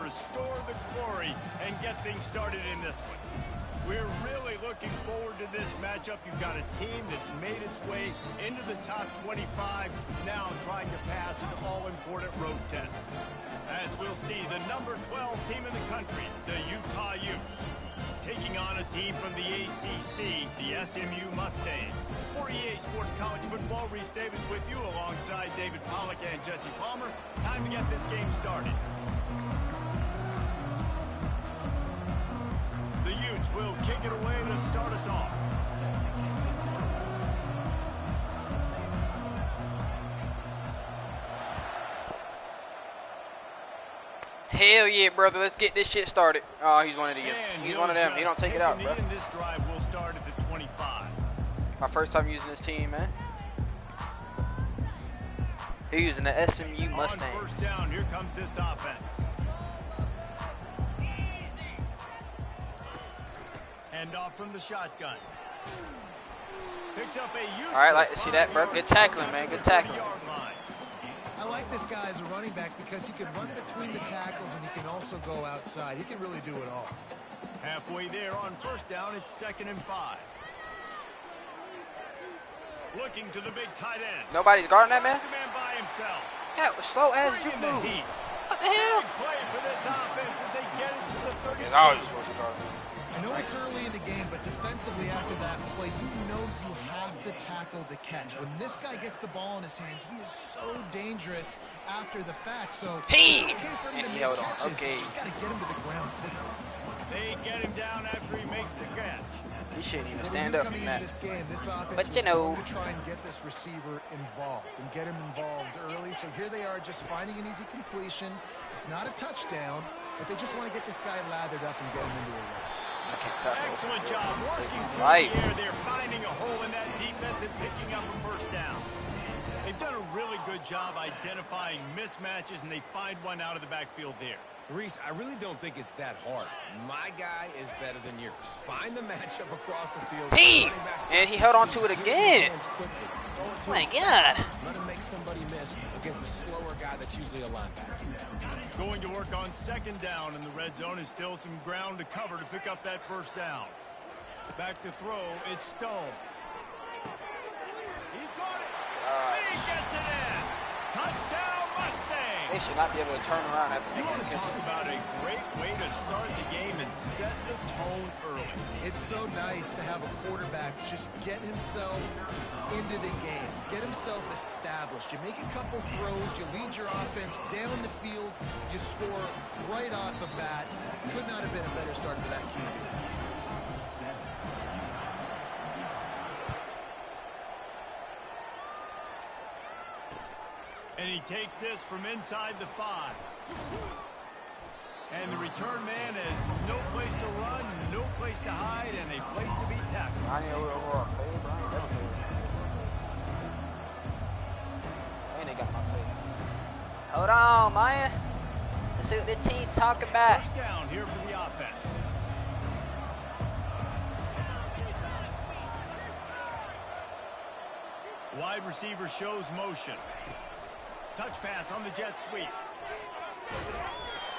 restore the glory and get things started in this one. We're really looking forward to this matchup. You've got a team that's made its way into the top 25, now trying to pass an all-important road test. As we'll see, the number 12 team in the country, the Utah Utes, taking on a team from the ACC, the SMU Mustangs. For EA Sports College Football, Reese Davis with you alongside David Pollack and Jesse Palmer. Time to get this game started. The Utes will kick it away to start us off. Hell yeah, brother. Let's get this shit started. Oh, he's one of them. He's one of them. He don't take it out, bro. This drive will start at the 25. My first time using this team, man. He's using the SMU Mustangs. On first down, here comes this offense. Hand off from the shotgun. Picks up a all right, like to see that, bro. Good tackling, man. Good tackling. I like this guy as a running back because he can run between the tackles and he can also go outside. He can really do it all. Halfway there on first down, it's 2nd and 5. Looking to the big tight end. Nobody's guarding that, man? That's a man by himself. That was slow as juke move. What the hell? Big play for this offense as they get it to the 32. It's always supposed to guard. I know it's early in the game, but defensively after that play, you know you have to tackle the catch. When this guy gets the ball in his hands, he is so dangerous after the fact. So it's okay for him to make catches. Okay. You just got to get him to the ground quickly. They get him down after he makes the catch. He shouldn't even stand up from that. This game, this offense but you know, to try and get this receiver involved and get him involved early. So here they are, just finding an easy completion. It's not a touchdown, but they just want to get this guy lathered up and get him into a run. Excellent job working through the air. They're finding a hole in that defense and picking up a first down. They've done a really good job identifying mismatches, and they find one out of the backfield there. Reese, I really don't think it's that hard. My guy is better than yours. Find the matchup across the field. And he held on to it again. Oh my God. Let him make somebody miss against a slower guy that's usually a linebacker. Going to work on 2nd down, and the red zone is still some ground to cover to pick up that first down. Back to throw, it's Stone. He's got it. He gets it in. Touchdown, Mustang. They should not be able to turn around after You want to talk about a great way to start the game and set the tone early. It's so nice to have a quarterback just get himself into the game, get himself established. You make a couple throws, you lead your offense down the field, you score right off the bat. Could not have been a better start for that QB. And he takes this from inside the 5. And the return man has no place to run, no place to hide, and a place to be tackled. And they got my play. Hold on, Maya. Let's see what this team's talking about. First down here for the offense. Wide receiver shows motion. Touch pass on the jet sweep.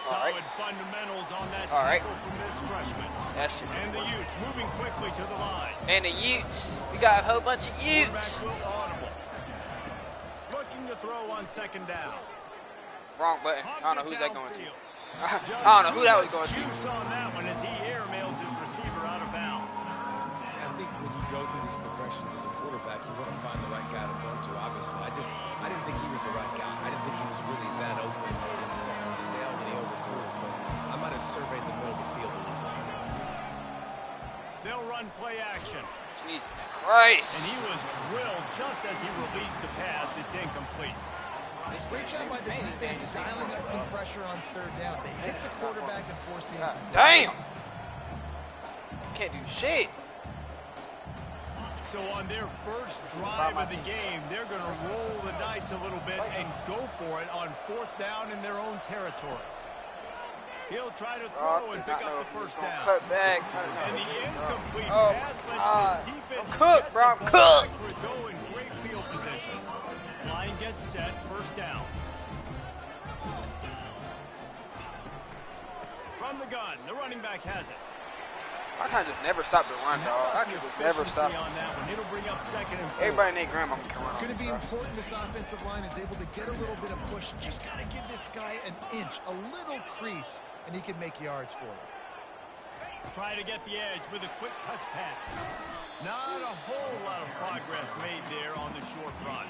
Solid fundamentals on that tackle from this freshman. And the Utes moving quickly to the line. And the Utes. We got a whole bunch of Utes. Looking to throw on 2nd down. Wrong button. I don't know who's that going to. I don't know who that was going to. Juice on that one as he airmails his receiver out of bounds. I think when you go through these progressions as a quarterback, you want to find the right guy to throw to. Obviously, I didn't think he was the right guy. I didn't think he was really that open. He sailed and he overthrew it, but I might have surveyed the middle of the field a little bit. They'll run play action. Jesus Christ. And he was drilled just as he released the pass. It's incomplete. Great job by the defense dialing up some pressure on 3rd down. They hit the quarterback and forced the damn. Can't do shit. So on their first drive of the game, they're going to roll the dice a little bit and go for it on 4th down in their own territory. He'll try to throw and pick up the first down. Cut back. And the incomplete pass lets his defense I'm cooked, bro. I'm cooked. for its own great field position. Line gets set, first down. From the gun, the running back has it. I can't just never stop the run, dog. I can just never stop. On that one. It'll bring up 2nd and 4. Everybody in their grandma can run. It's going to be important this offensive line is able to get a little bit of push. Just got to give this guy an inch, a little crease, and he can make yards for you. Try to get the edge with a quick touch pass. Not a whole lot of progress made there on the short run.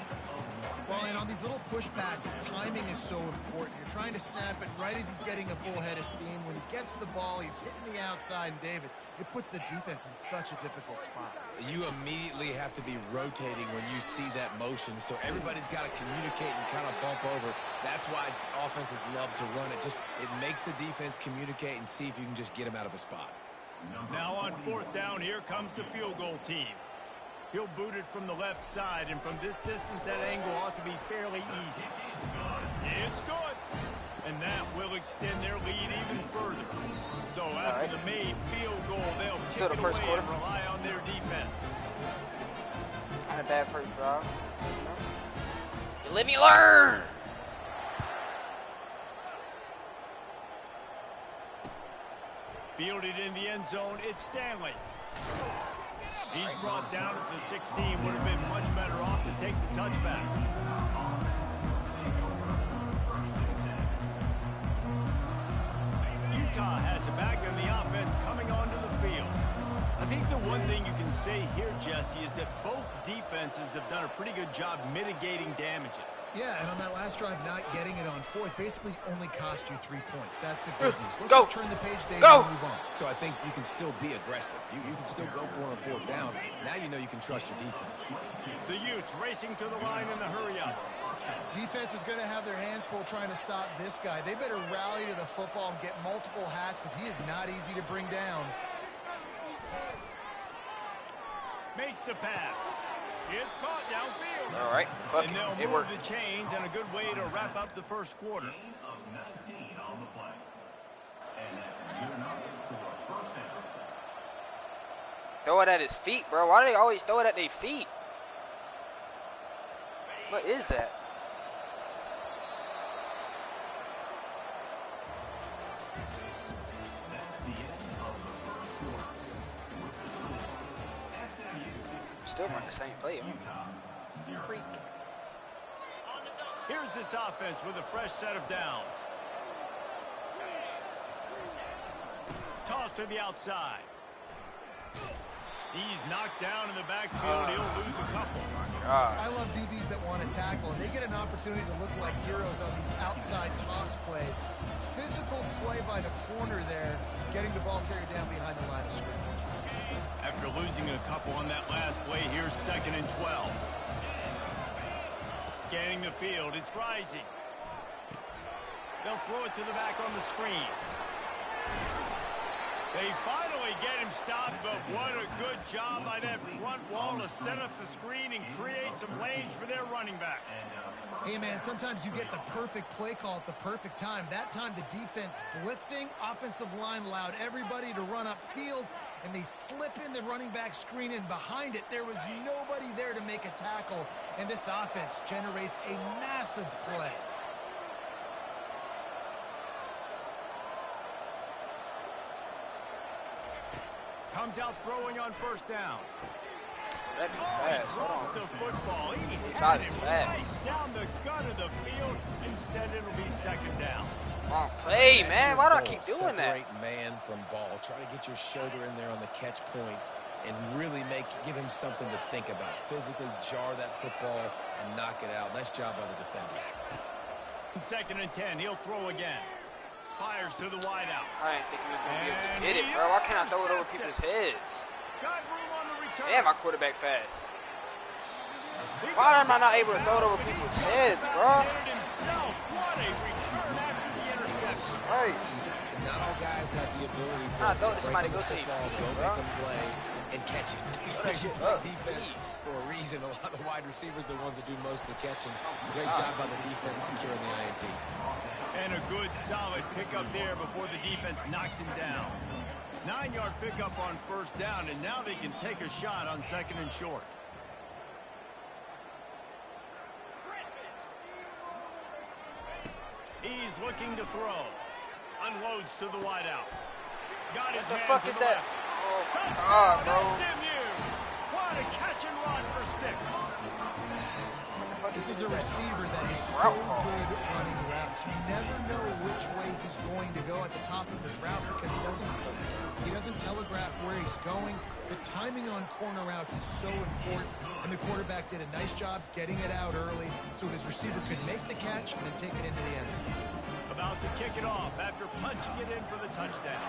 Well, and on these little push passes, timing is so important. You're trying to snap it right as he's getting a full head of steam. When he gets the ball, he's hitting the outside, and David, it puts the defense in such a difficult spot. You immediately have to be rotating when you see that motion, so everybody's got to communicate and kind of bump over. That's why offenses love to run it. It makes the defense communicate and see if you can just get him out of a spot. Now on 4th down, here comes the field goal team. He'll boot it from the left side, and from this distance, that angle ought to be fairly easy. It's good. And that will extend their lead even further. So after the made field goal, they'll kick it away and rely on their defense. Not a bad first drive. You live, you learn. Fielded in the end zone, it's Stanley. He's brought down at the 16. Would have been much better off to take the touchback. Utah has it back in the offense coming onto the field. I think the one thing you can say here, Jesse, is that both defenses have done a pretty good job mitigating damages. Yeah, and on that last drive, not getting it on 4th basically only cost you 3 points. That's the good news. Let's just turn the page, David, and move on. So I think you can still be aggressive. You can still go for it on 4th down. Now you know you can trust your defense. The Utes racing to the line in the hurry-up. Defense is going to have their hands full trying to stop this guy. They better rally to the football and get multiple hats because he is not easy to bring down. Makes the pass. It's caught downfield. All right. And they'll move the chains, and a good way to wrap up the first quarter. Throw it at his feet, bro. Why do they always throw it at their feet? What is that? Still run the same play. Freak. Here's this offense with a fresh set of downs. Toss to the outside. He's knocked down in the backfield. He'll lose a couple. I love DBs that want to tackle, and they get an opportunity to look like heroes on these outside toss plays. Physical play by the corner there, getting the ball carried down behind the line of scrimmage. After losing a couple on that last play, here's 2nd and 12. Scanning the field, it's Rising. They'll throw it to the back on the screen. They finally get him stopped, but what a good job by that front wall to set up the screen and create some lanes for their running back. Hey, man, sometimes you get the perfect play call at the perfect time. That time the defense blitzing, offensive line allowed everybody to run upfield, and they slip in the running back screen, and behind it there was nobody there to make a tackle, and this offense generates a massive play. Comes out throwing on 1st down. That'd be He fast. Hold drops on. the football. He shot had is it fast. right down the gut of the field. Instead, it'll be 2nd down. Wrong play, man. Why do I keep doing that? Separate man from ball. Try to get your shoulder in there on the catch point and really give him something to think about. Physically jar that football and knock it out. Nice job by the defender. 2nd and 10. He'll throw again. Fires to the wideout. I didn't think he was going to be able to get it, bro. Why can't I throw it over people's heads? Got room on the return. Damn, my quarterback fast. Why am I not able to throw it over people's heads, bro? Himself. What a return after the interception. Right. Not all guys have the ability to I thought somebody break go the to football, their feet, go bro. make a play, and catch it. that shit Play up, defense please. for a reason. A lot of the wide receivers are the ones that do most of the catching. Great job by the defense securing the INT. And a good, solid pickup there before the defense knocks him down. 9-yard pickup on 1st down, and now they can take a shot on 2nd and short. He's looking to throw. Unloads to the wideout. Got his What the man fuck to is the that? left. Oh, Touchdown, God, bro. SMU. What a catch and run for 6. This is a receiver that is so good running routes. You never know which way he's going to go at the top of his route because he doesn't telegraph where he's going. The timing on corner routes is so important, and the quarterback did a nice job getting it out early so his receiver could make the catch and then take it into the end zone. About to kick it off after punching it in for the touchdown.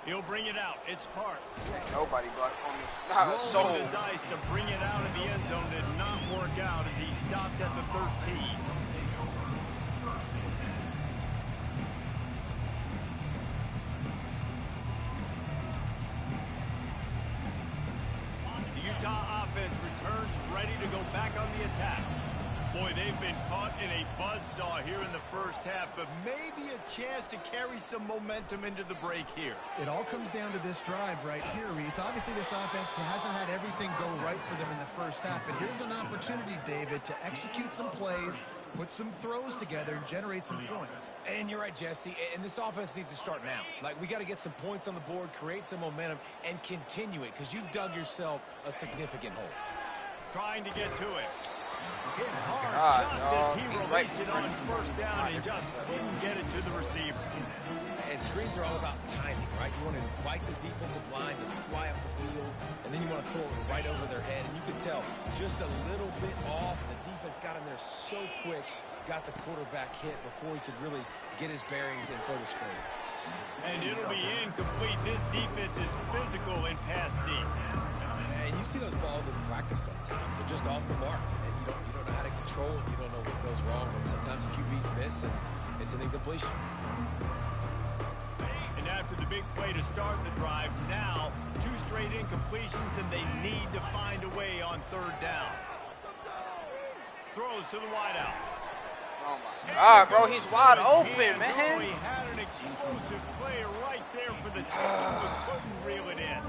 He'll bring it out. It's Parks. Nobody blocked for me. Not a soul. Rolling the dice to bring it out of the end zone did not work out as he stopped at the 13. The Utah offense returns ready to go back on the attack. Boy, they've been caught in a buzzsaw here in the first half, but maybe a chance to carry some momentum into the break here. It all comes down to this drive right here, Reese. Obviously, this offense hasn't had everything go right for them in the first half, but here's an opportunity, David, to execute some plays, put some throws together, and generate some points. And you're right, Jesse, and this offense needs to start now. Like, we got to get some points on the board, create some momentum, and continue it, because you've dug yourself a significant hole. Trying to get to it. Hit hard just as he He's released right. it on first down and just couldn't get it to the receiver. And screens are all about timing, right? You want to invite the defensive line to fly up the field, and then you want to throw it right over their head. And you can tell just a little bit off. The defense got in there so quick, got the quarterback hit before he could really get his bearings and throw the screen. And it'll be incomplete. This defense is physical and pass deep. And you see those balls in practice sometimes. They're just off the mark. And you don't know how to control it. You don't know what goes wrong. But sometimes QBs miss, and it's an incompletion. And after the big play to start the drive, now 2 straight incompletions, and they need to find a way on third down. Throws to the wideout. Oh my God, bro, he's wide open, man. He had an explosive play right there for the tackle, but couldn't reel it in.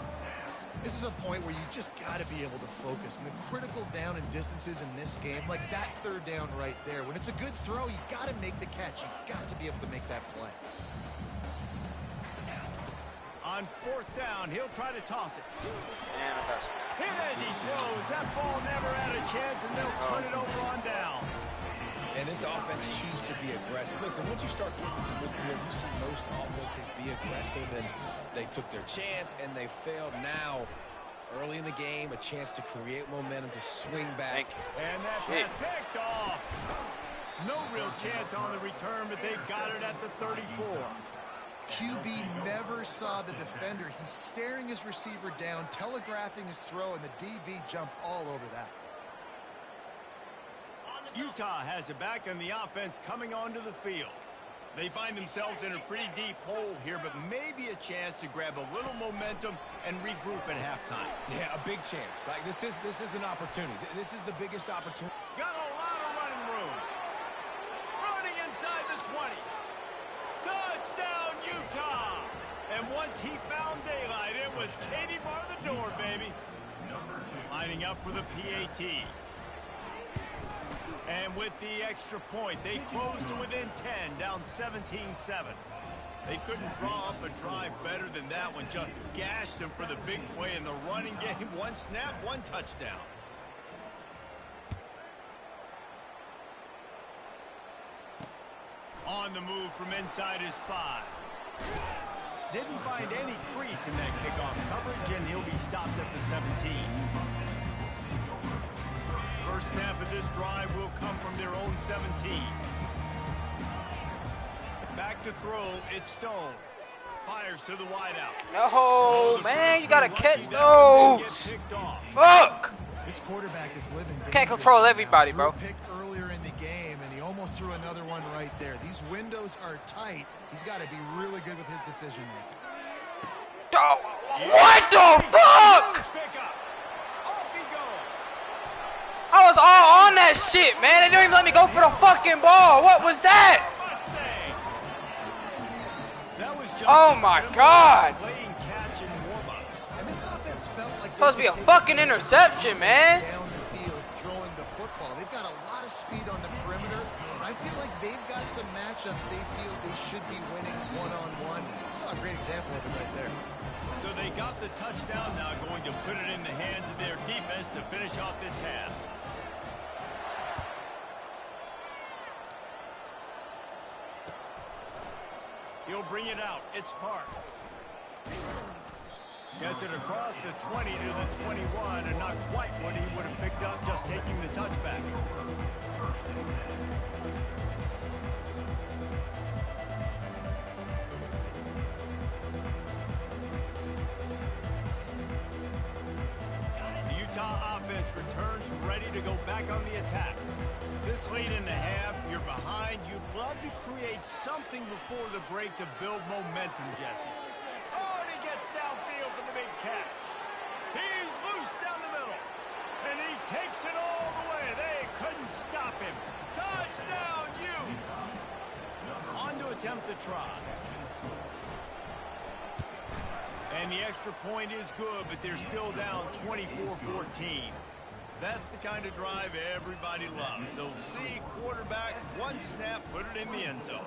This is a point where you just got to be able to focus. And the critical down and distances in this game, like that third down right there, when it's a good throw, you got to make the catch. You got to be able to make that play. On fourth down, he'll try to toss it. Man, I got Hit as he throws. That ball never had a chance, and they'll turn it over on downs. And this offense chooses to be aggressive. Listen, once you start getting to midfield, you see most offenses be aggressive, and they took their chance, and they failed. Now, early in the game, a chance to create momentum, to swing back. And that pass picked off. No real chance on the return, but they've got it at the 34. QB never saw the defender. He's staring his receiver down, telegraphing his throw, and the DB jumped all over that. Utah has it back on the offense coming onto the field. They find themselves in a pretty deep hole here, but maybe a chance to grab a little momentum and regroup at halftime. Yeah, a big chance. Like, this is an opportunity. This is the biggest opportunity. Got a lot of running room. Running inside the 20. Touchdown, Utah! And once he found daylight, it was Katie bar the door, baby. Lining up for the PAT. And with the extra point, they close to within 10, down 17-7. They couldn't draw up a drive better than that one. Just gashed them for the big play in the running game. 1 snap, 1 touchdown. On the move from inside his 5. Didn't find any crease in that kickoff coverage, and he'll be stopped at the 17. First snap of this drive will come from their own 17. Back to throw, it's Stone. Fires to the wideout. No, man, you gotta catch those. Fuck. This quarterback is living. Can't control everybody, bro. Pick earlier in the game, and he almost threw another one right there. These windows are tight. He's got to be really good with his decision making. Oh, what the fuck? I was all on that shit, man. They didn't even let me go for the fucking ball. What was that? Oh my God. And this offense felt like Supposed to be a fucking interception, man. Down the field throwing the football. They've got a lot of speed on the perimeter. I feel like they've got some matchups they feel they should be winning one-on-one. Saw a great example of it right there. So they got the touchdown now, going to put it in the hands of their defense to finish off this half. He'll bring it out. It's Parks. Gets it across the 20 to the 21, and not quite what he would have picked up just taking the touchback. The Utah offense returns ready to go back on the attack. This late in the half, you're behind. You'd love to create something before the break to build momentum, Jesse. Oh, and he gets downfield for the big catch. He's loose down the middle. And he takes it all the way. They couldn't stop him. Touchdown, Utes! On to attempt the try. And the extra point is good, but they're still down 24-14. That's the kind of drive everybody loves. So see, quarterback, one snap, put it in the end zone.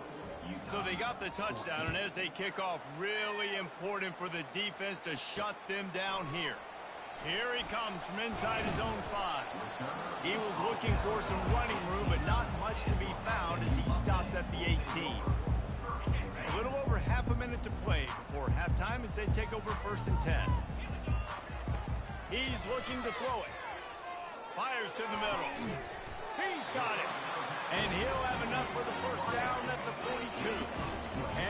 So they got the touchdown, and as they kick off, really important for the defense to shut them down here. Here he comes from inside his own 5. He was looking for some running room, but not much to be found as he stopped at the 18. A little over half a minute to play before halftime as they take over 1st and 10. He's looking to throw it. Fires to the middle. He's got it. And he'll have enough for the first down at the 42.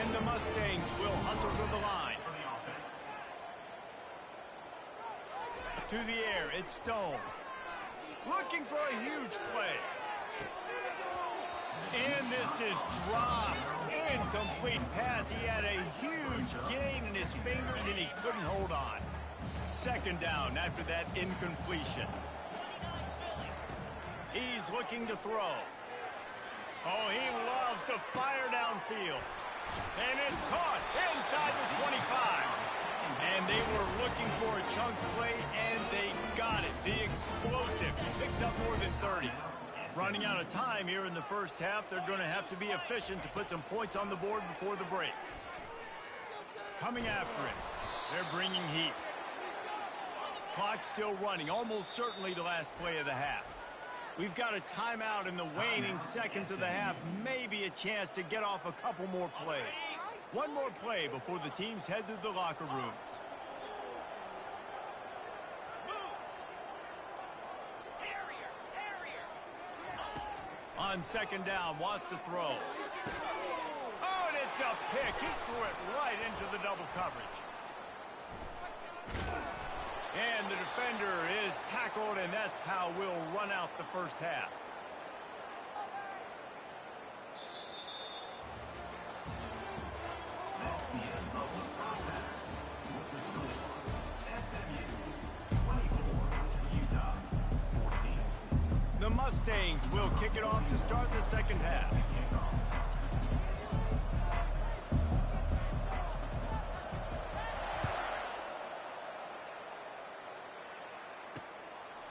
And the Mustangs will hustle to the line. To the air, it's Stone. Looking for a huge play. And this is dropped. Incomplete pass. He had a huge gain in his fingers and he couldn't hold on. 2nd down after that incompletion. He's looking to throw. Oh, he loves to fire downfield. And it's caught inside the 25. And they were looking for a chunk play, and they got it. The explosive picks up more than 30. Running out of time here in the first half. They're going to have to be efficient to put some points on the board before the break. Coming after him. They're bringing heat. Clock's still running. Almost certainly the last play of the half. We've got a timeout in the waning seconds of the half. Maybe a chance to get off a couple more plays. One more play before the teams head to the locker rooms. On 2nd down, wants to throw. Oh, and it's a pick. He threw it right into the double coverage. And the defender is tackled, and that's how we'll run out the first half. The Mustangs will kick it off to start the second half.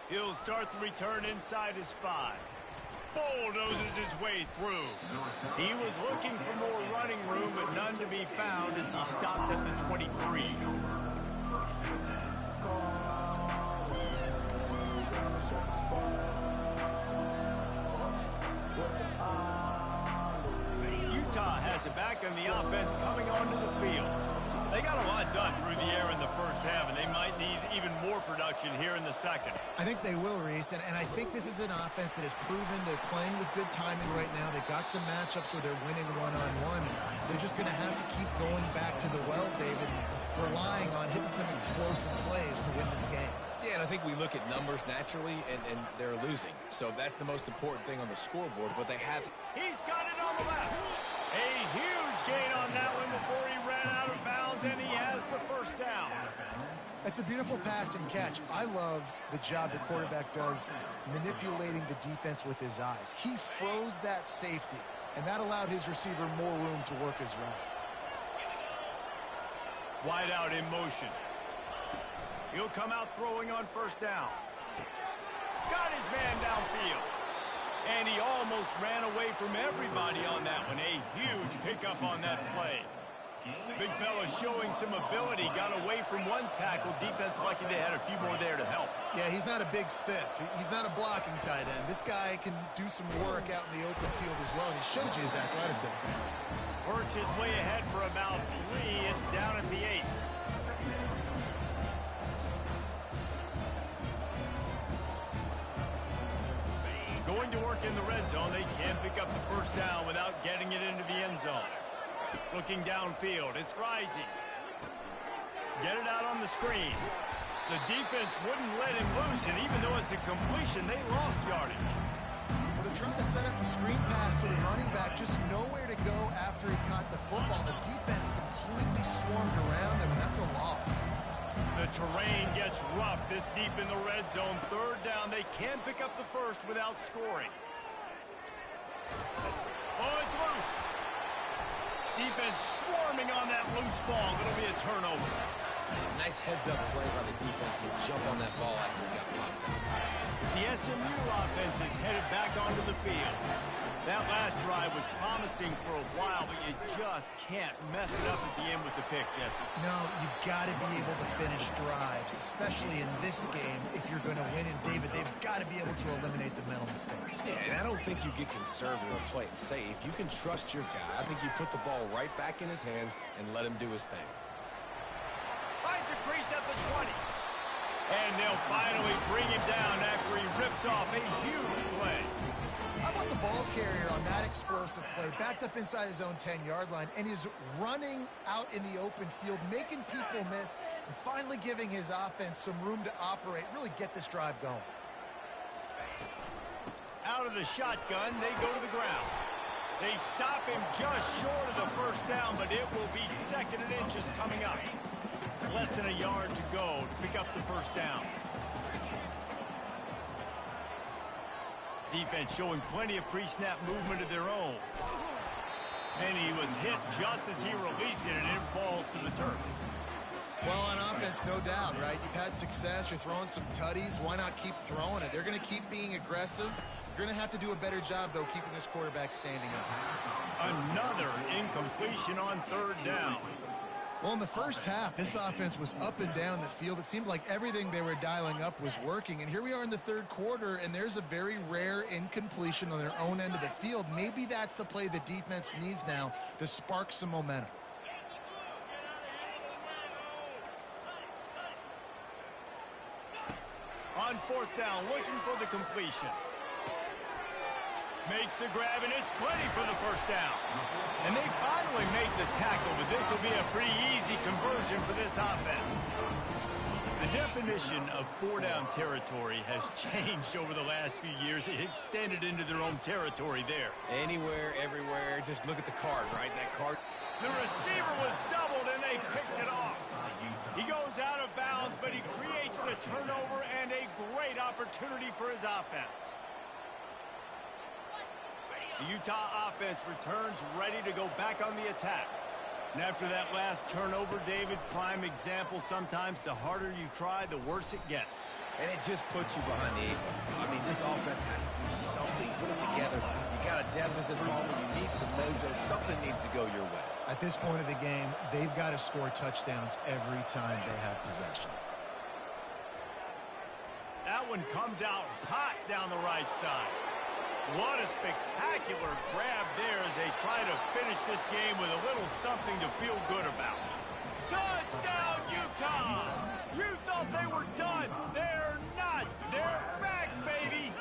He'll start the return inside his 5. Bulldozes his way through. He was looking for more running room, but none to be found as he stopped at the 23. Utah has it back, and the offense coming onto the field. They got a lot done through the air in the first half, and they might need even more production here in the second. I think they will, Reese, and I think this is an offense that has proven they're playing with good timing right now. They've got some matchups where they're winning one-on-one. They're just going to have to keep going back to the well, David, relying on hitting some explosive plays to win this game. Yeah, and I think we look at numbers naturally, and they're losing. So that's the most important thing on the scoreboard, but they have... He's got it on the left. A huge gain on that one before he ran out of bounds, and he has the first down. That's a beautiful pass and catch. I love the job the quarterback does manipulating the defense with his eyes. He froze that safety, and that allowed his receiver more room to work his route. Wide out in motion. He'll come out throwing on 1st down. Got his man downfield. And he almost almost ran away from everybody on that one. A huge pickup on that play. Big fella showing some ability. Got away from one tackle. Defense lucky they had a few more there to help. Yeah, he's not a big stiff. He's not a blocking tight end. This guy can do some work out in the open field as well, and he showed you his athleticism. Works his way ahead for about 3. It's down at the 8. Going to work in the red zone. They can't pick up the first down without getting it into the end zone. Looking downfield. It's rising. Get it out on the screen. The defense wouldn't let him loose, and even though it's a completion, they lost yardage. Well, they're trying to set up the screen pass to the running back, just nowhere to go after he caught the football. The defense completely swarmed around him, and that's a loss. The terrain gets rough this deep in the red zone. Third down. They can't pick up the first without scoring. Oh, it's loose. Defense swarming on that loose ball. It'll be a turnover. Nice heads-up play by the defense to jump on that ball after he got popped out. The SMU offense is headed back onto the field. That last drive was promising for a while, but you just can't mess it up at the end with the pick, Jesse. No, you've got to be able to finish drives, especially in this game if you're going to win. And, David, they've got to be able to eliminate the mental mistakes. Yeah, and I don't think you get conservative or play it safe. You can trust your guy. I think you put the ball right back in his hands and let him do his thing. Finds a crease at the 20. And they'll finally bring him down after he rips off a huge play. How about the ball carrier on that explosive play? Backed up inside his own 10-yard line and is running out in the open field, making people miss, and finally giving his offense some room to operate, really get this drive going. Out of the shotgun, they go to the ground. They stop him just short of the first down, but it will be 2nd and inches coming up. Less than a yard to go to pick up the first down. Defense showing plenty of pre-snap movement of their own. And he was hit just as he released it, and it falls to the turf. Well, on offense, no doubt, right? You've had success. You're throwing some tutties. Why not keep throwing it? They're going to keep being aggressive. You're going to have to do a better job, though, keeping this quarterback standing up. Another incompletion on 3rd down. Well, in the first half, this offense was up and down the field. It seemed like everything they were dialing up was working. And here we are in the 3rd quarter, and there's a very rare incompletion on their own end of the field. Maybe that's the play the defense needs now to spark some momentum. On 4th down, looking for the completion. Makes the grab, and it's plenty for the first down. And they finally make the tackle, but this will be a pretty easy conversion for this offense. The definition of 4-down territory has changed over the last few years. It extended into their own territory there. Anywhere, everywhere, just look at the card, right? That card. The receiver was doubled, and they picked it off. He goes out of bounds, but he creates the turnover and a great opportunity for his offense. The Utah offense returns ready to go back on the attack. And after that last turnover, David, prime example, sometimes the harder you try, the worse it gets. And it just puts you behind the 8 ball. I mean, this offense has to do something, put it together. You got a deficit moment, you need some mojo, something needs to go your way. At this point of the game, they've got to score touchdowns every time they have possession. That one comes out hot down the right side. What a spectacular grab there as they try to finish this game with a little something to feel good about. Touchdown, Utah! You thought they were done. They're not. They're back, baby.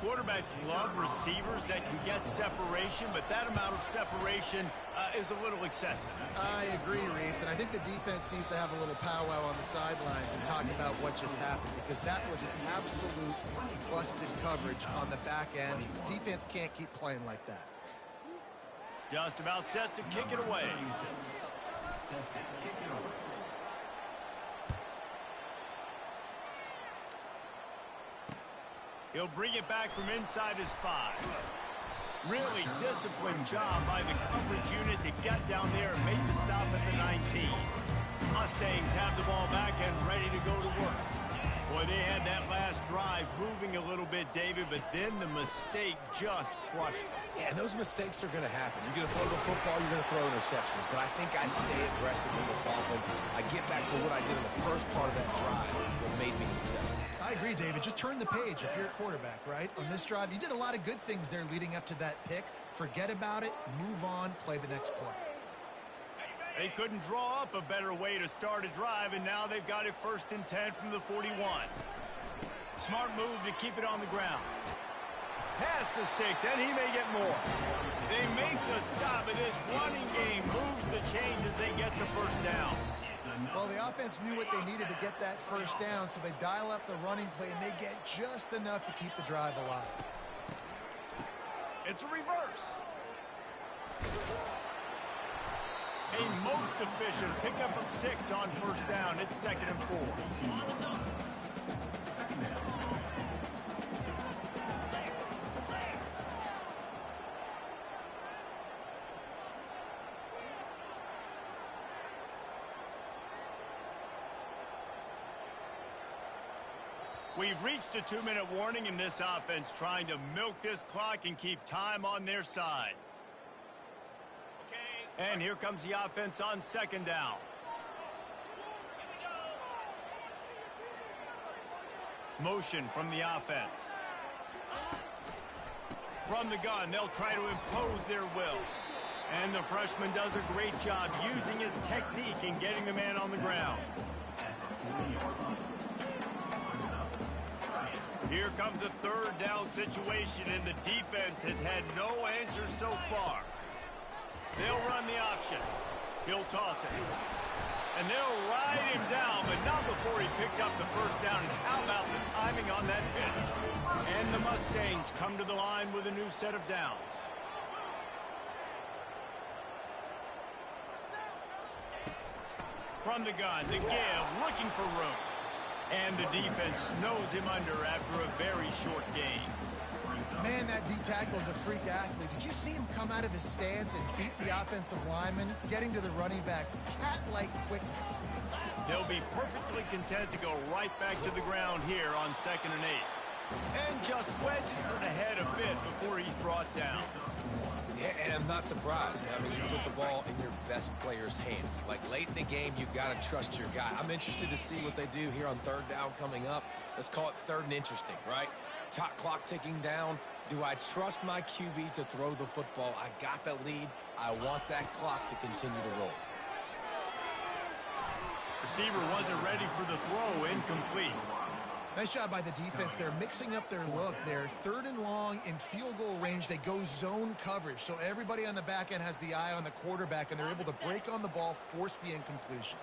Quarterbacks love receivers that can get separation, but that amount of separation is a little excessive. I agree, Reese, and I think the defense needs to have a little powwow on the sidelines and talk about what just happened, because that was an absolute busted coverage on the back end. Defense can't keep playing like that. Just about set to kick it away. He'll bring it back from inside his 5. Really disciplined job by the coverage unit to get down there and make the stop at the 19. Mustangs have the ball back and ready to go to work. Boy, they had that last drive moving a little bit, David, but then the mistake just crushed them. Yeah, those mistakes are going to happen. You're going to throw the football, you're going to throw interceptions. But I think I stay aggressive in this offense. I get back to what I did in the first part of that drive that made me successful. I agree, David. Just turn the page if you're a quarterback, right? On this drive, you did a lot of good things there leading up to that pick. Forget about it, move on, play the next play. They couldn't draw up a better way to start a drive, and now they've got it 1st and 10 from the 41. Smart move to keep it on the ground. Pass the sticks, and he may get more. They make the stop, and this running game moves the chains as they get the 1st down. Well, the offense knew what they needed to get that 1st down, so they dial up the running play, and they get just enough to keep the drive alive. It's a reverse. A most efficient pickup of 6 on 1st down. It's 2nd and 4. We've reached a 2-minute warning in this offense, trying to milk this clock and keep time on their side. And here comes the offense on 2nd down. Motion from the offense. From the gun, they'll try to impose their will. And the freshman does a great job using his technique and getting the man on the ground. Here comes a 3rd down situation, and the defense has had no answer so far. They'll run the option. He'll toss it. And they'll ride him down, but not before he picks up the 1st down. And how about the timing on that pitch? And the Mustangs come to the line with a new set of downs. From the gun, the give, looking for room. And the defense snows him under after a very short game. Man, that D-tackle is a freak athlete. Did you see him come out of his stance and beat the offensive lineman, getting to the running back? Cat-like quickness. They'll be perfectly content to go right back to the ground here on 2nd and 8. And just wedges it ahead a bit before he's brought down. Yeah, and I'm not surprised. I mean, you put the ball in your best player's hands. Like, late in the game, you've got to trust your guy. I'm interested to see what they do here on 3rd down coming up. Let's call it 3rd and interesting, right? Top clock ticking down. Do I trust my QB to throw the football? I got the lead. I want that clock to continue to roll. Receiver wasn't ready for the throw. Incomplete. Nice job by the defense. They're mixing up their look. They're 3rd and long in field goal range. They go zone coverage. So everybody on the back end has the eye on the quarterback, and they're able to break on the ball, force the incompletion.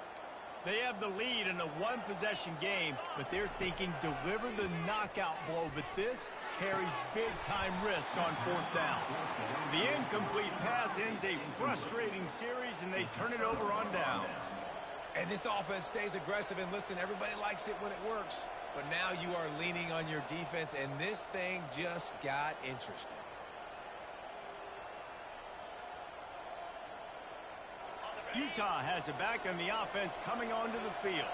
They have the lead in a 1-possession game, but they're thinking deliver the knockout blow. But this carries big-time risk on 4th down. The incomplete pass ends a frustrating series, and they turn it over on downs. And this offense stays aggressive, and listen, everybody likes it when it works. But now you are leaning on your defense, and this thing just got interesting. Utah has it back on the offense coming onto the field.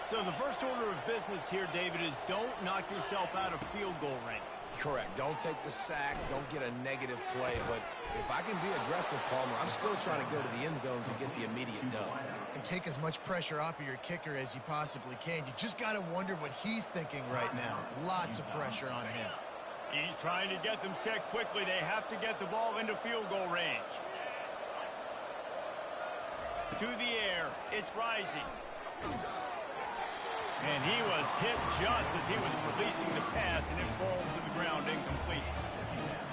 So the first order of business here, David, is don't knock yourself out of field goal range. Correct. Don't take the sack. Don't get a negative play. But if I can be aggressive, Palmer, I'm still trying to go to the end zone to get the immediate dub. And take as much pressure off of your kicker as you possibly can. You just got to wonder what he's thinking right now. Lots of pressure on him. He's trying to get them set quickly. They have to get the ball into field goal range. To the air. It's rising. And he was hit just as he was releasing the pass, and it falls to the ground incomplete.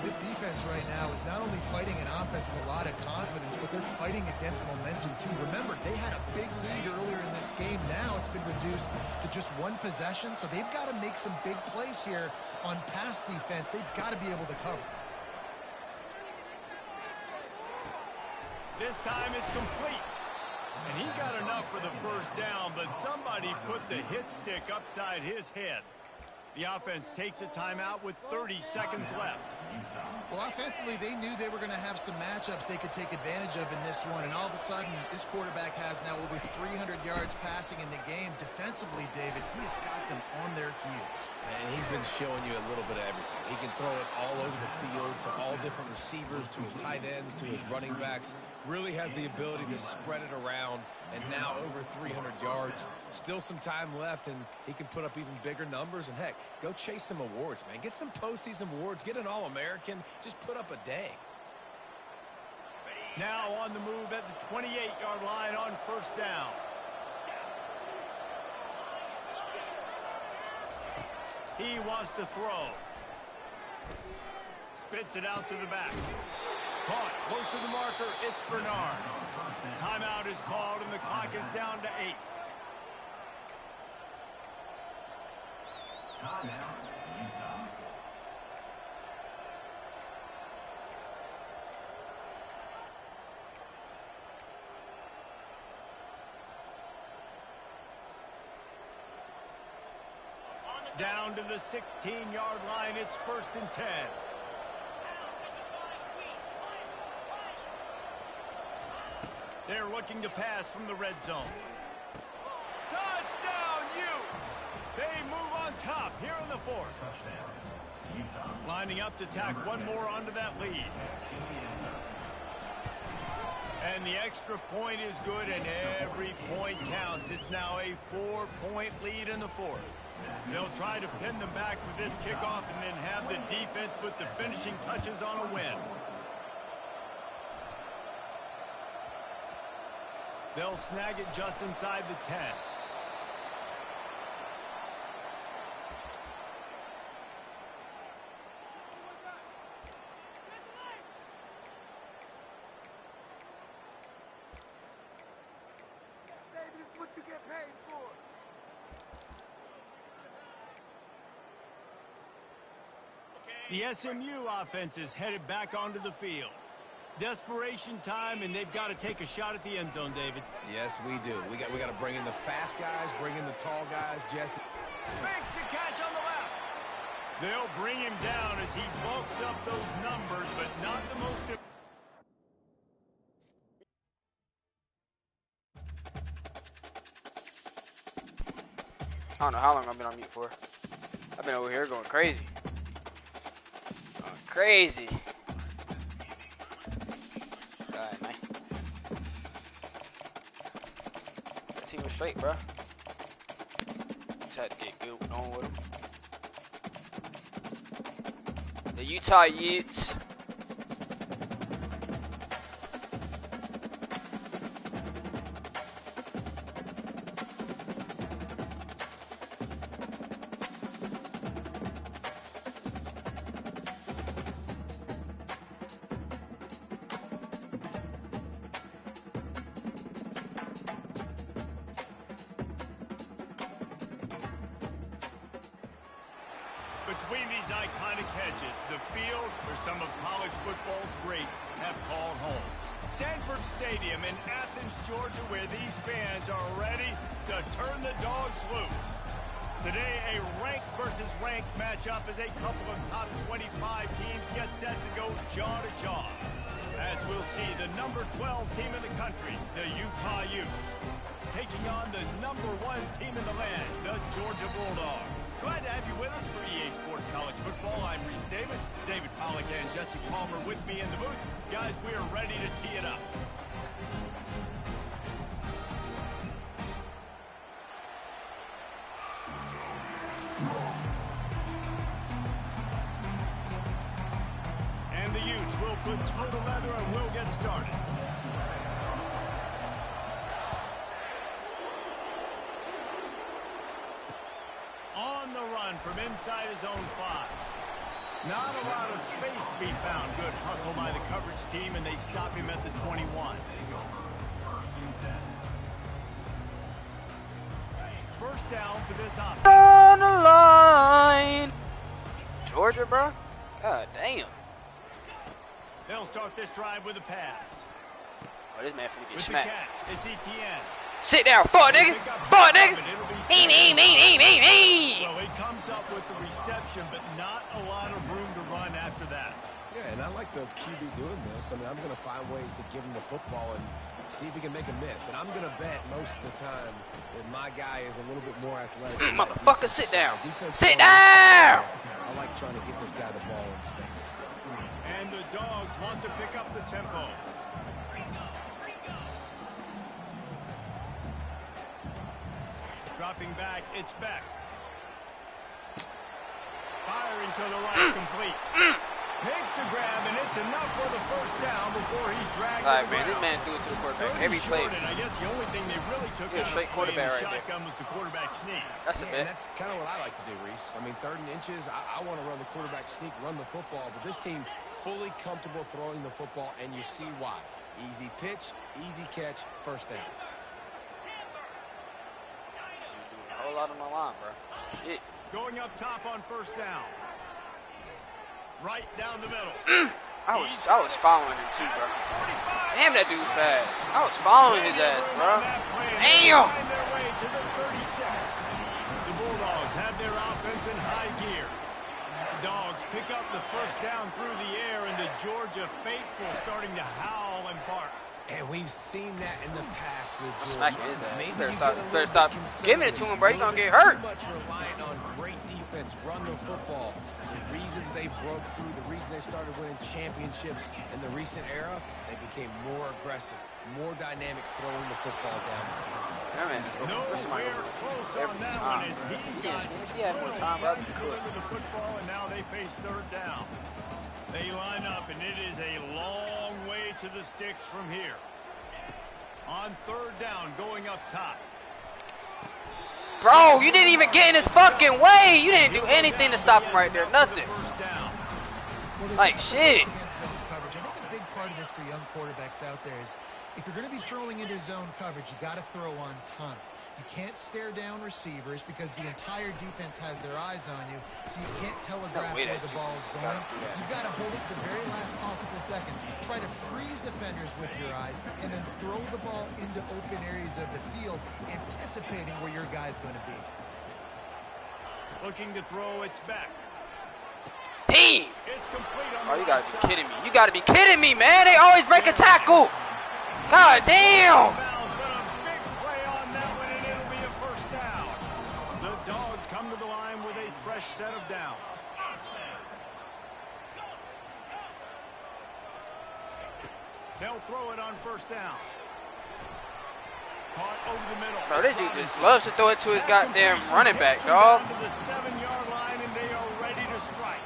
This defense right now is not only fighting an offense with a lot of confidence, but they're fighting against momentum too. Remember, they had a big lead earlier in this game. Now it's been reduced to just 1 possession, so they've got to make some big plays here on pass defense. They've got to be able to cover. This time it's complete. And he got enough for the 1st down, but somebody put the hit stick upside his head. The offense takes a timeout with 30 seconds left. Well, offensively, they knew they were going to have some matchups they could take advantage of in this one, and all of a sudden, this quarterback has now over 300 yards passing in the game. Defensively, David, he has got them on their heels. And he's been showing you a little bit of everything. He can throw it all over the field to all different receivers, to his tight ends, to his running backs. Really has the ability to spread it around, and now over 300 yards. Still some time left, and he can put up even bigger numbers. And, heck, go chase some awards, man. Get some postseason awards. Get an All-American. Just put up a day. Now on the move at the 28-yard line on first down. He wants to throw. Spits it out to the back. Caught close to the marker. It's Bernard. Timeout is called, and the clock is down to 8. Timeout, Utah. Down to the 16-yard line. It's 1st and 10. They're looking to pass from the red zone. Touchdown, Utes! They move on top here in the 4th. Touchdown, Utah. Lining up to tack one more onto that lead. And the extra point is good, and every point counts. It's now a 4-point lead in the 4th. They'll try to pin them back with this kickoff and then have the defense put the finishing touches on a win. They'll snag it just inside the 10. This is what you get paid for. The SMU offense is headed back onto the field. Desperation time, and they've got to take a shot at the end zone, David. Yes, we do. We got to bring in the fast guys, bring in the tall guys. Jesse makes the catch on the left. They'll bring him down as he bulks up those numbers, but not the most. I don't know how long I've been on mute for. I've been over here going crazy. Crazy. Alright, man. That team was straight, bro. Just had to get good on with them. The Utah Utes. Between these iconic hedges, the field where some of college football's greats have called home. Sanford Stadium in Athens, Georgia, where these fans are ready to turn the dogs loose. Today, a ranked versus ranked matchup as a couple of top 25 teams get set to go jaw to jaw. As we'll see the number 12 team in the country, the Utah Utes, taking on the number 1 team in the land, the Georgia Bulldogs. Glad to have you with us for EA Sports College Football. I'm Reese Davis, David Pollack and Jesse Palmer with me in the booth. Guys, we are ready to tee it up. And the Utes will put total leather and we'll get started. On the run from inside his own 5. Not a lot of space to be found. Good hustle by the coverage team, and they stop him at the 21. First down for this offense. On the line. Georgia, bro? God damn. They'll start this drive with a pass. Oh, this man finna get With the smacked. catch, it's Etienne. Sit down. Fuck, nigga. Fuck, nigga. Me. Well, he comes up with the reception, but not a lot of room to run after that. Yeah, and I like the QB doing this. I mean, I'm going to find ways to give him the football and see if he can make a miss. And I'm going to bet most of the time that my guy is a little bit more athletic. Motherfucker, sit down. Sit down. I like trying to get this guy the ball in space. And the Dogs want to pick up the tempo. Dropping back, it's back. Firing to the right, complete. Makes the grab, and it's enough for the first down before he's dragged. All right, man, this man threw it to the quarterback every play. And I guess the only thing they really took out straight of the quarterback right shotgun was the quarterback sneak. That's a bet. And that's kind of what I like to do, Reese. I mean, 3rd and inches, I want to run the quarterback sneak, run the football, but this team fully comfortable throwing the football, and you see why. Easy pitch, easy catch, first down. A whole lot on the line, bro. Shit. Going up top on first down. Right down the middle. I was following him too, bro. Damn, that dude fast. I was following his ass, bro. Damn. Find their way to the 36. The Bulldogs have their offense in high gear. Dogs pick up the first down through the air, and the Georgia faithful starting to howl and bark. And we've seen that in the past with Georgia. Smacking his ass. Maybe Better stop giving it to him, bro. He's gonna get hurt. Too much reliant on great defense, run the football. The reason they broke through, the reason they started winning championships in the recent era, they became more aggressive, more dynamic, throwing the football down the field. That man is Nowhere close on that one as he had more time, bro. to deliver the football, and now they face 3rd down. They line up, and it is a long way to the sticks from here. On 3rd down, going up top. Bro, you didn't even get in his fucking way. You didn't do anything to stop him right there. Nothing. Like shit. Coverage. I think a big part of this for young quarterbacks out there is if you're going to be throwing into zone coverage, you got to throw on time. You can't stare down receivers because the entire defense has their eyes on you, so you can't telegraph where the ball's going. You've got to hold it to the very last possible second. Try to freeze defenders with your eyes, and then throw the ball into open areas of the field, anticipating where your guy's going to be. Looking to throw, it's back. Team. It's complete on Oh, you gotta be kidding me. You gotta be kidding me, man. They always break a tackle. God damn. Set of downs. They'll throw it on first down. Caught over the middle. Bro, this dude just loves to throw it to his goddamn running back, dog. To the 7-yard line, and they are ready to strike.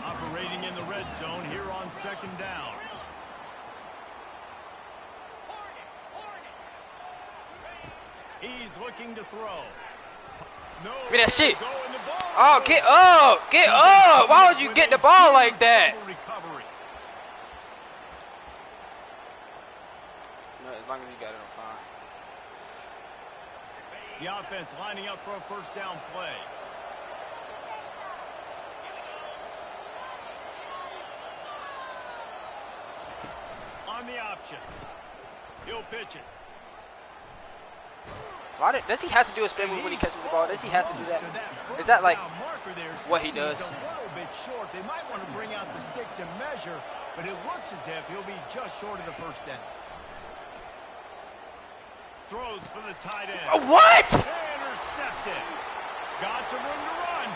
Operating in the red zone here on 2nd down. He's looking to throw. No, give me that shit. Oh, get up. Get up. Why would you get the ball like that? No, as long as you got it, I'm fine. The offense lining up for a first down play. On the option. He'll pitch it. Why does he have to do a spin move when he catches the ball? Does he have to do that? Is that like what he does? He's a little bit short. They might want to bring out the sticks and measure, but it looks as if he'll be just short of the first down. Throws for the tight end. What? Intercepted. Got some room to run.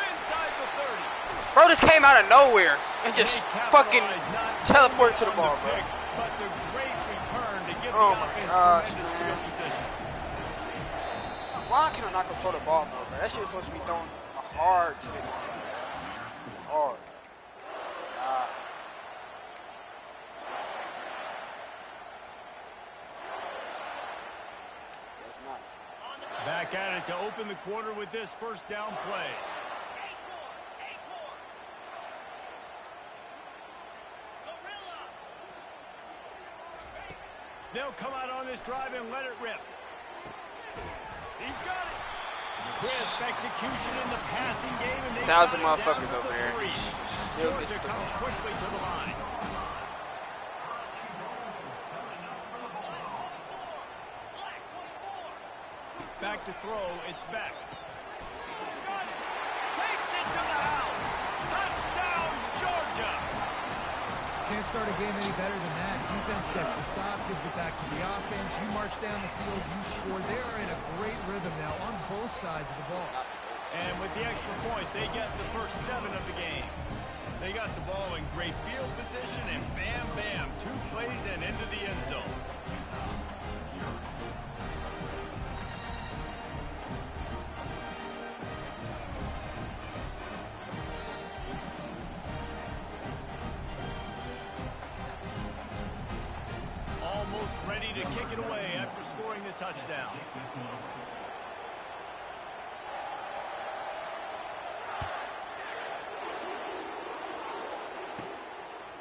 Inside the 30. Bro, this came out of nowhere and just fucking teleported to the ball, bro. But the great return to give the Oh my offense gosh, tremendous man. field position. Why can I not control the ball, bro? That shit is supposed to be thrown hard to the hard. It's not. Back at it to open the quarter with this first down play. They'll come out on this drive and let it rip. He's got it. Crisp execution in the passing game, and they 1,000 got it down motherfuckers to over the here. 3. Still Georgia gets the comes ball. quickly to the line. Back to throw. It's back. Takes it to the house. Touchdown, Georgia. Can't start a game any better than that. Defense gets the stop, gives it back to the offense. You march down the field, you score. They are in a great rhythm now on both sides of the ball. And with the extra point, they get the first 7 of the game. They got the ball in great field position, and bam, bam, 2 plays and into the end zone. Almost ready to kick it away after scoring the touchdown.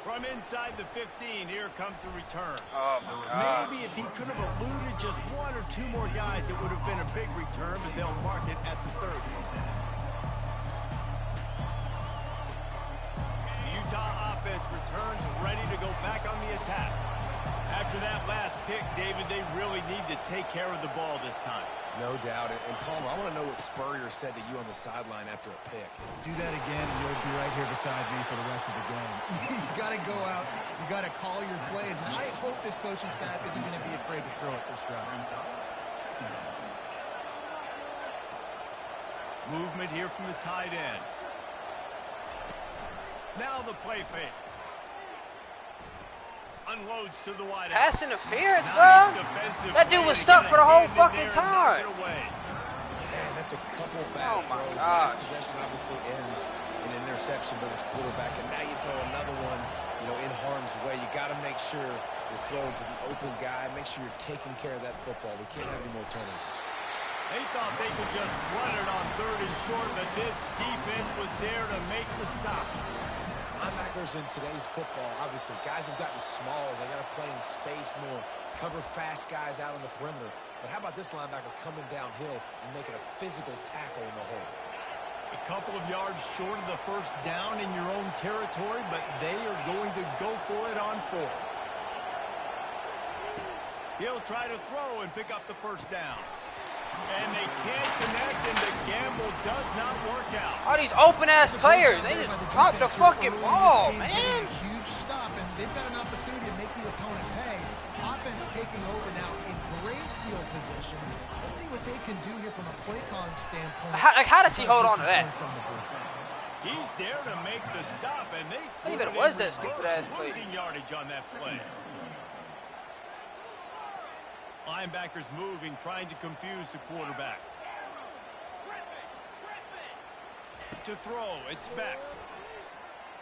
From inside the 15, here comes the return. Oh, my God. Maybe if he could have eluded just 1 or 2 more guys, it would have been a big return, but they'll mark it at the 30. The Utah offense returns ready to go back on the attack. After that last pick, David, they really need to take care of the ball this time. No doubt. And Palmer, I want to know what Spurrier said to you on the sideline after a pick. Do that again, and you'll be right here beside me for the rest of the game. You got to go out. You got to call your plays. And I hope this coaching staff isn't going to be afraid to throw it this round. Movement here from the tight end. Now the play fake. Unloads to the wide out. Pass interference, Nice bro. defensive That dude play was to stuck get for a the whole hand in fucking there and knock time. it away. Man, that's a couple bad Oh, my throws. gosh. This possession obviously ends in an interception by this quarterback, and now you throw another one, in harm's way. You got to make sure you're throwing to the open guy. Make sure you're taking care of that football. We can't have any more turnovers. They thought they could just run it on 3rd and short, but this defense was there to make the stop. Linebackers in today's football, obviously, guys have gotten smaller. They got to play in space more, cover fast guys out on the perimeter. But how about this linebacker coming downhill and making a physical tackle in the hole? A couple of yards short of the first down in your own territory, but they are going to go for it on 4th. He'll try to throw and pick up the first down. And they can't connect, and the gamble does not work out. All these open-ass players, they just dropped the fucking ball, man. A huge stop, and they've got an opportunity to make the opponent pay. Offense taking over now in great field position. Let's see what they can do here from a play calling standpoint. How does he hold on to that? He's there to make the stop, and they What even was that stupid-ass play? losing yardage on that play. Linebackers moving, trying to confuse the quarterback. To throw, it's back.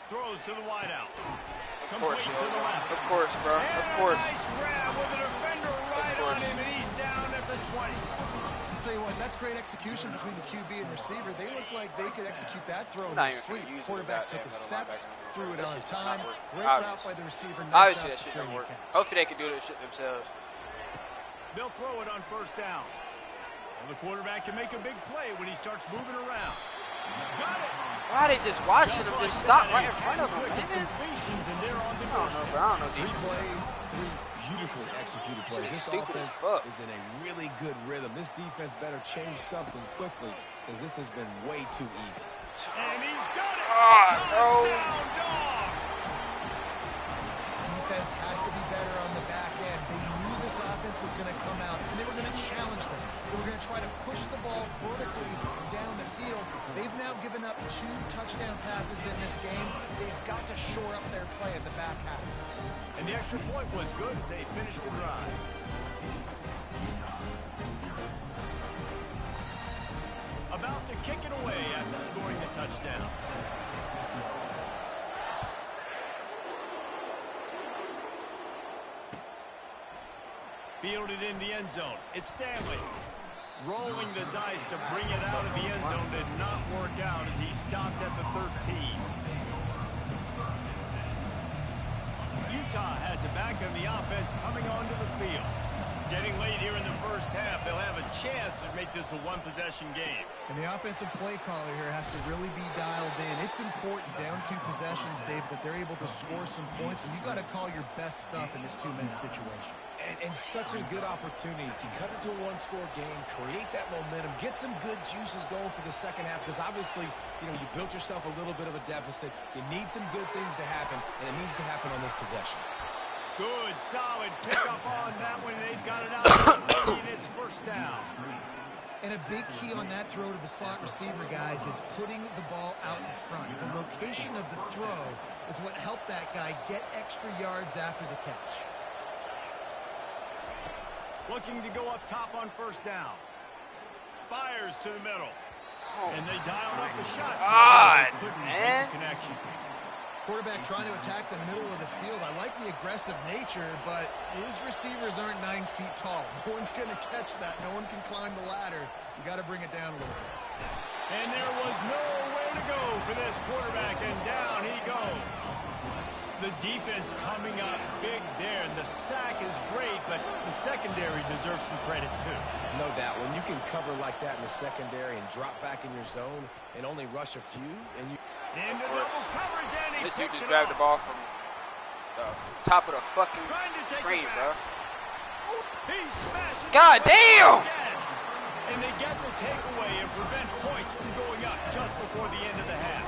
Throws to the wideout. Of course, Complete to the left. Of course, bro. And Of course. a nice grab with a defender right on him, and he's down at the 20. I'll tell you what, that's great execution between the QB and receiver. They look like they could execute that throw in their sleep. Quarterback took his steps, threw it on time. Great route by the receiver. Nice Obviously, job that shit don't securing work. the catch. Hopefully, they can do this shit themselves. They'll throw it on 1st down. And the quarterback can make a big play when he starts moving around. Got it. Why are they just watching him just stop right in front of him, man? Completions, and they're on the I don't know, bro. I don't know. 3 plays, 3 beautifully executed plays. This Stupid offense as fuck. is in a really good rhythm. This defense better change something quickly, because this has been way too easy. And he's got it. Oh, Touchdown, Dogs. Defense has to be better on the back end. They knew this offense was going to come out, and they were going to challenge them. They were going to try to push the ball vertically down the field. They've now given up 2 touchdown passes in this game. They've got to shore up their play in the back half. And the extra point was good as they finished the drive. About to kick it away after scoring the touchdown. Fielded in the end zone. It's Stanley. Rolling the dice to bring it out of the end zone did not work out as he stopped at the 13. Utah has it back, and the offense coming onto the field. Getting late here in the first half, they'll have a chance to make this a one-possession game. And the offensive play caller here has to really be dialed in. It's important down 2 possessions, Dave, that they're able to score some points. And you got to call your best stuff in this 2-minute situation. And such a good opportunity to cut it to a one-score game, create that momentum, get some good juices going for the second half, because obviously, you know, you built yourself a little bit of a deficit. You need some good things to happen, and it needs to happen on this possession. Good, solid pickup on that one. They've got it out. And it's first down. And a big key on that throw to the slot receiver, guys, is putting the ball out in front. The location of the throw is what helped that guy get extra yards after the catch. Looking to go up top on first down. Fires to the middle. And they dialed up a shot. God, Couldn't man. make the connection. Quarterback trying to attack the middle of the field. I like the aggressive nature, but his receivers aren't 9 feet tall. No one's going to catch that. No one can climb the ladder. You got to bring it down a little bit. And there was nowhere to go for this quarterback, and down he goes. The defense coming up big there. The sack is great, but the secondary deserves some credit too. No doubt. When you can cover like that in the secondary and drop back in your zone and only rush a few, and you... Into double coverage, and he This dude picked just it grabbed off. the ball from the top of the fucking Trying to take screen, it bro. back. He smashes God it damn! again. And they get the takeaway and prevent points from going up just before the end of the half.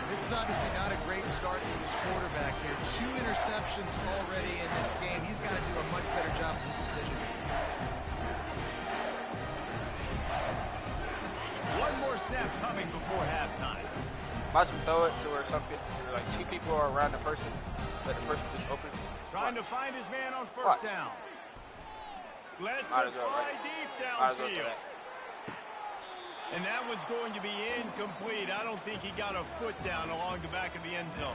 This is obviously not a great start for this quarterback here. 2 interceptions already in this game. He's got to do a much better job of his decision. One more snap coming before halftime. Might as well throw it to where something, like 2 people are around the person, let the person just open. Trying to find his man on first down. Let's Might as well, fly right? deep Might as well throw downfield. that. And that one's going to be incomplete. I don't think he got a foot down along the back of the end zone.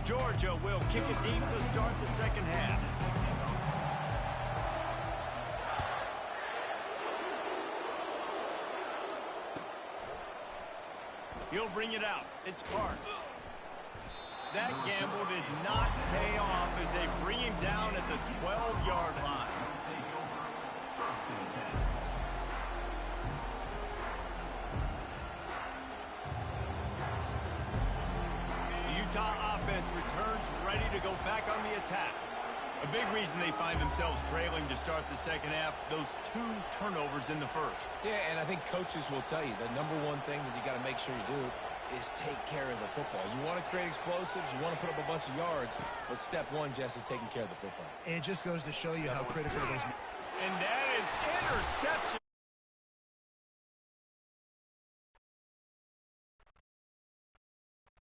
Georgia will kick it deep to start the second half. He'll bring it out. It's Parks. That gamble did not pay off as they bring him down at the 12-yard line. Utah offense returns ready to go back on the attack. A big reason they find themselves trailing to start the second half, those 2 turnovers in the first. Yeah, and I think coaches will tell you the number one thing that you got to make sure you do is take care of the football. You want to create explosives, you want to put up a bunch of yards, but step 1, Jesse, taking care of the football. It just goes to show you how critical those... And that is interception.